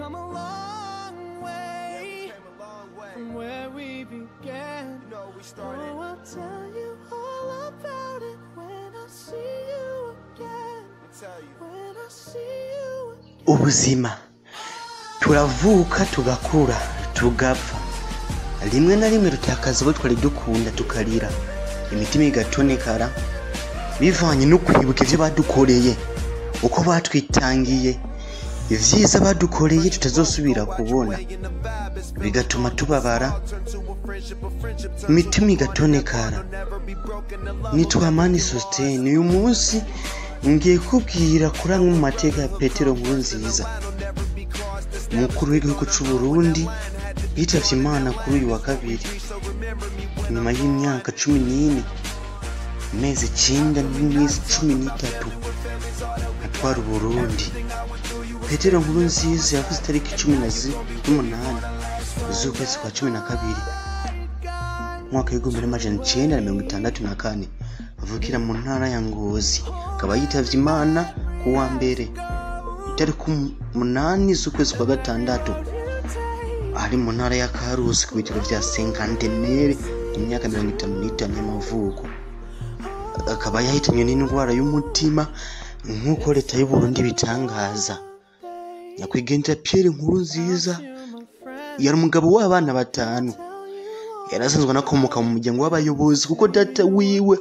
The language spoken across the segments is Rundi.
come a long way from where we began. We started. Oh, I'll tell you all about it when I see you again. When I see you again. Ubuzima turavuka tugakura tugapfa, rimwe na rimwe rutakaza abo twari dukunda tukarira, imitima igatonekara bivanye no kwibuka ivyo badukoreye, uko batwitangiye, ivyiza badukoreye tutazosubira kubona, bigatuma tubabara, imitima igatonekara. Nitwa Amani Sustain. Uyu munsi ngiye kubwira kuri amwe mu mateka ya Petero Nkurunziza, umukuru w'igihugu c'u Burundi yitavye Imana kuri uyu wa kabiri nyuma y'imyaka 14, amezi 9 n'iminsi 13 atwara Burundi. Petero Nkurunziza yavuze itariki 18 z'ukwezi kwa 12 mwaka w'1964 avukira mu ntara ya Ngozi, akaba yitavye Imana ku wa mbere itariki 8 z'ukwezi kwa 6 ari mu ntara ya Karusi ku bitaro vya Senkantenere ku myaka 55 y'amavuko. Akaba yahitanywe n'indwara y'umutima nk'uko leta y'u Burundi bitangaza. Nyakwigendera Pierre Nkurunziza yari umugabo w'abana 5. Yarasanzwe anakomoka mu muryango w'abayobozi kuko data wiwe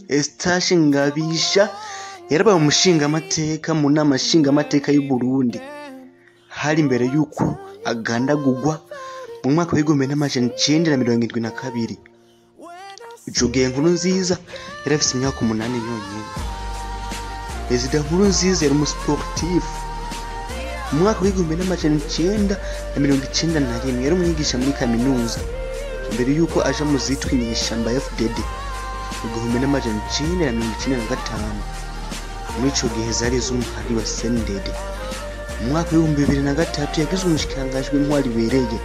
Eustache Ngabisha yarabaye umushinga amateka mu nama nshinga amateka y'u Burundi hari imbere yuko agandagurwa mu mwaka w'1972. Ico gihe Nkurunziza yari afite imyaka 8 yonyine. Perezida Nkurunziza yari umusportif. Mu mwaka w'1991 yari umwigisha muri kaminuza mbere yuko aja mu zitwa inyeshamba FDD mu 1995. Muri ico gihe zari z'umuhari wa CNDD. Mu mwaka w'2003 yagize umushikiranganji w'intwari bereye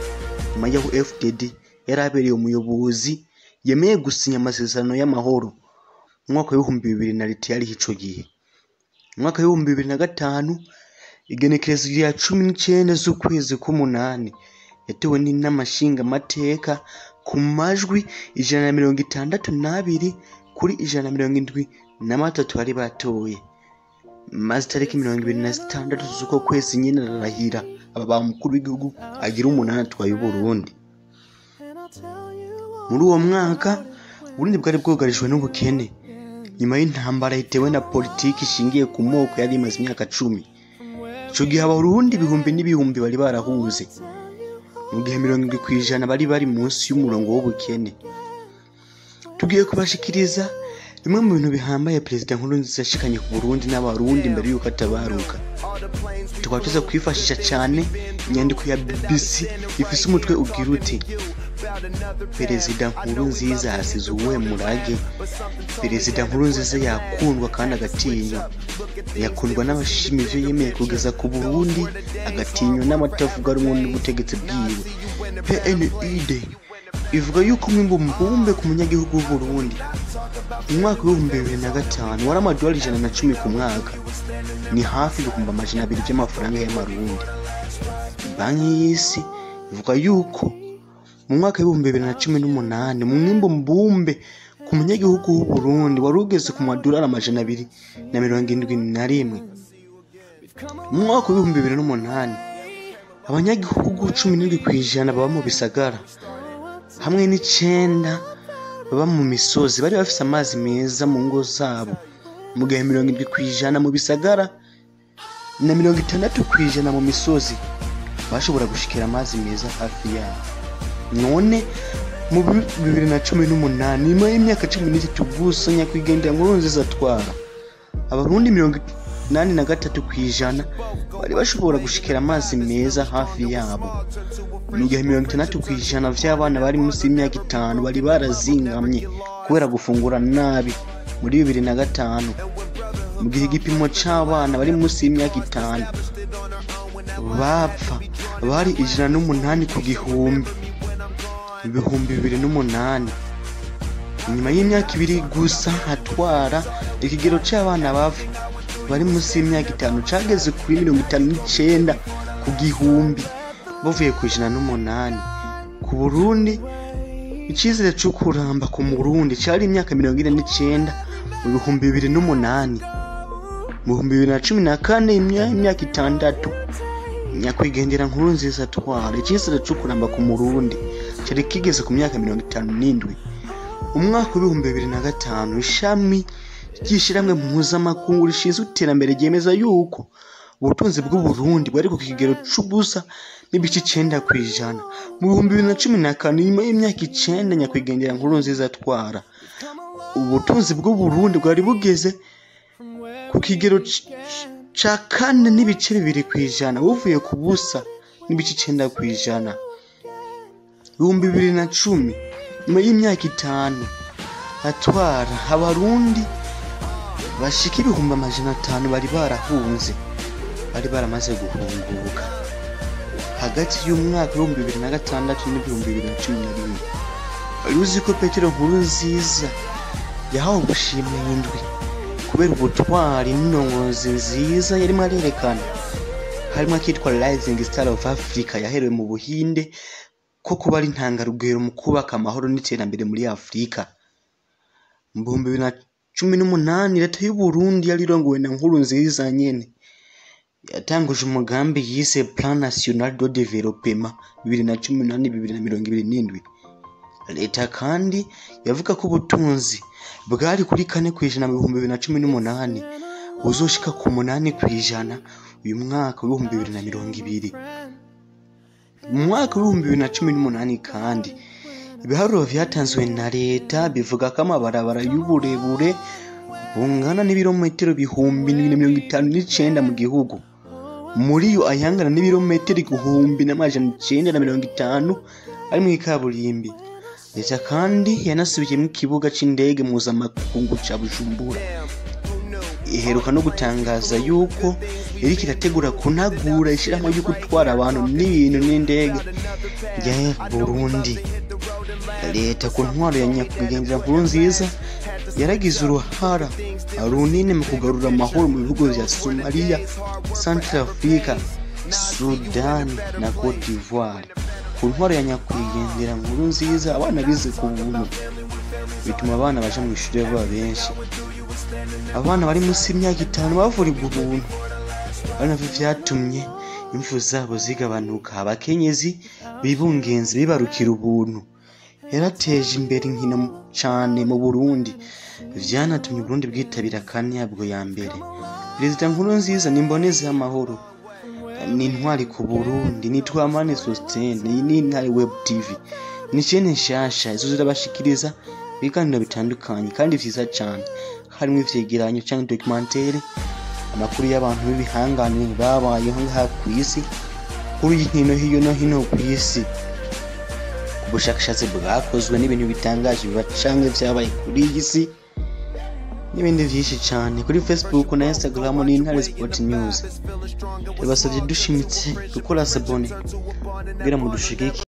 nyuma y'aho FDD yarabereye umuyobozi yemeye gusinya amasezerano y'amahoro. Mu mwaka w'2002 yari ico gihe. Mu mwaka w'2005 igenekerezo rya 19 z'ukwezi k'8 yatewe n'inama nshinga amateka ku majwi 162 kuri 173 bari batoye. Maze tariki 26 z'uko kwezi nyine ararahira aba mukuru w'igihugu agira 8 atwaye Burundi. Muri uwo mwaka Burundi bwari bwogarijwe n'ubukene nyuma y'intambara itewe na politiki ishingiye ku moko yari imaze imyaka 10. Ico gihe Abarundi ibihumbi n'ibihumbi bari barahuze, mu gihe 70% bari munsi y'umurongo w'ubukene. Tugiye kubashikiriza bimwe mu bintu bihambaye Perezida Nkurunziza yashikanye ku Burundi n'Abarundi mbere yuko atabaruka. Tukaba tuza kwifashisha cyane inyandiko ya BBC ifise umutwe ugira uti Perezida Nkurunziza hasize uwuhe murage. Perezida Nkurunziza yakundwa kandi agatinywa. Yakundwa n'abashima ivyo yemeye kugeza ku Burundi, agatinywa n'amatavuga rumwe n'ubutegetsi bwiwe. PNUD ivuga yuko umwimbo mbumbe ku munyagihugu w'u Burundi mu mwaka w'2005 wari amadolari 110 ku mwaka, ni hafi ibihumbi 200 by'amafaranga y'amarundi. Banki y'Isi ivuga yuko mu mwaka w'2018 umwimbo mbumbe ku munyagihugu w'u Burundi wari ugeze ku madolari 271. Mu mwaka w'2008 abanyagihugu 17% baba mu bisagara hamwe n'9 baba mu misozi bari bafise amazi meza mu ngo zabo, mu gihe 70% mu bisagara na 60% mu misozi bashobora gushikira amazi meza hafi yabo. None mu 2018 nyuma y'imyaka 13 gusa nyakwigendera Nkurunziza atwara, Abarundi 83% bari bashobora gushikira amazi meza hafi yabo, mu gihe 60% vy'abana bari munsi y'imyaka 5 bari barazingamye kubera gufungura nabi muri 2005. Mu gihe igipimo c'abana bari munsi y'imyaka 5 bapfa bari 108 ku gihumbi 2008. Nyuma y'imyaka 2 gusa hatwara, ikigero c'abana bapfa bari munsi y'imyaka 5 cageze kuri 59 ku gihumbi bavuye ku 108. Ku Burundi icizere cyo kuramba ku Burundi cyari imyaka 49 mu 2008. Mu 2014 imyaka 6 nyakwigendera Nkurunziza atwara. Icizere cyo kuramba ku Burundi cyari kigeze ku myaka 57. Umwaka wa 2005 ishami ry'ishiramwe mpuzamakungu rishinzwe iterambere ryemeza yuko ubutunzi bw'u Burundi bwari ku kigero c'ubusa n'ibice 9 kw'ijana. Mu 2014 nyuma y'imyaka 9 nyakwigendera Nkurunziza atwara, ubutunzi bw'u Burundi bwari bugeze ku kigero ca 4 n'ibice 2 kw'ijana buvuye ku busa n'ibice 9 kw'ijana. 2010 nyuma y'imyaka 5 atwara, abarundi bashika 500,000 bari barahunze, bari baramaze guhunguka hagati y'umwaka wa 2006 n'2011. Wari uzi ko Petero Nkurunziza yahawe ubushimwe indwi kubera ubutwari n'indongozi nziza yarimo arerekana, harimo akitwa Rising Star of Africa yaherewe mu Buhinde ko kuba ari intangarugero mu kubaka amahoro n'iterambere muri Afrika. Mu 2018 leta y'u Burundi yari irongowe na Nkurunziza nyene yatanguje umugambi yise Plan National de Développement 2018-2027. Leta kandi yavuga ko ubutunzi bwari kuri 4 kw'ijana mu 2018 uzoshika ku 8 kw'ijana uyu mwaka wa 2020. Mu mwaka wa 2018 kandi ibiharuro vyatanzwe na leta bivuga ko amabarabara y'uburebure bungana n'ibirometero 1059 mu gihugu, muri yo ayangana n'ibirometero 1950 ari mu ikaburimbi. Leta kandi yanasubiyemo ikibuga c'indege mpuzamakungu ca Bujumbura. Iheruka no gutangaza yuko iriko irategura kunagura ishirahamwe ryo gutwara abantu n'ibintu n'indege rya Burundi. Leta ku ntwaro ya nyakwigendera Nkurunziza yaragize uruhara runini mu kugarura amahoro mu bihugu vya Somalia, Central Africa, Sudan na Cote d'Ivoire. Ku ntwaro ya nyakwigendera Nkurunziza abana bize ku buntu, bituma abana baje mu ishuri baba benshi. Abana bari munsi y'imyaka 5 bavurirwa ubuntu, ari navyo vyatumye impfu zabo zigabanuka. Abakenyezi bibungenzi bibarukira ubuntu. Yarateje imbere inkino cyane mu Burundi, vyanatumye Burundi bwitabira kane yabwo ya mbere. Perezida Nkurunziza ni imbonezi y'amahoro, ni intwari ku Burundi, ni Twamane Sustain, ni Intare Web TV, ni chene nshasha izo zirabashikiriza ibiganiro bitandukanye kandi vyiza cyane, harimo ivyegeranyo cyangwa documentaire, amakuru y'abantu b'ibihangane babayeho ngaha ku isi, kuri hiyo no hino ku isi. Ubushakashatsi bwakozwe n'ibintu bitangaje bibacanga vyabaye kuri iyi si n'ibindi vyinshi cyane. Kuri Facebook na Instagram ni Intare Sport News. Tubasavye dushimitse gukora sabone kugira mu dushigike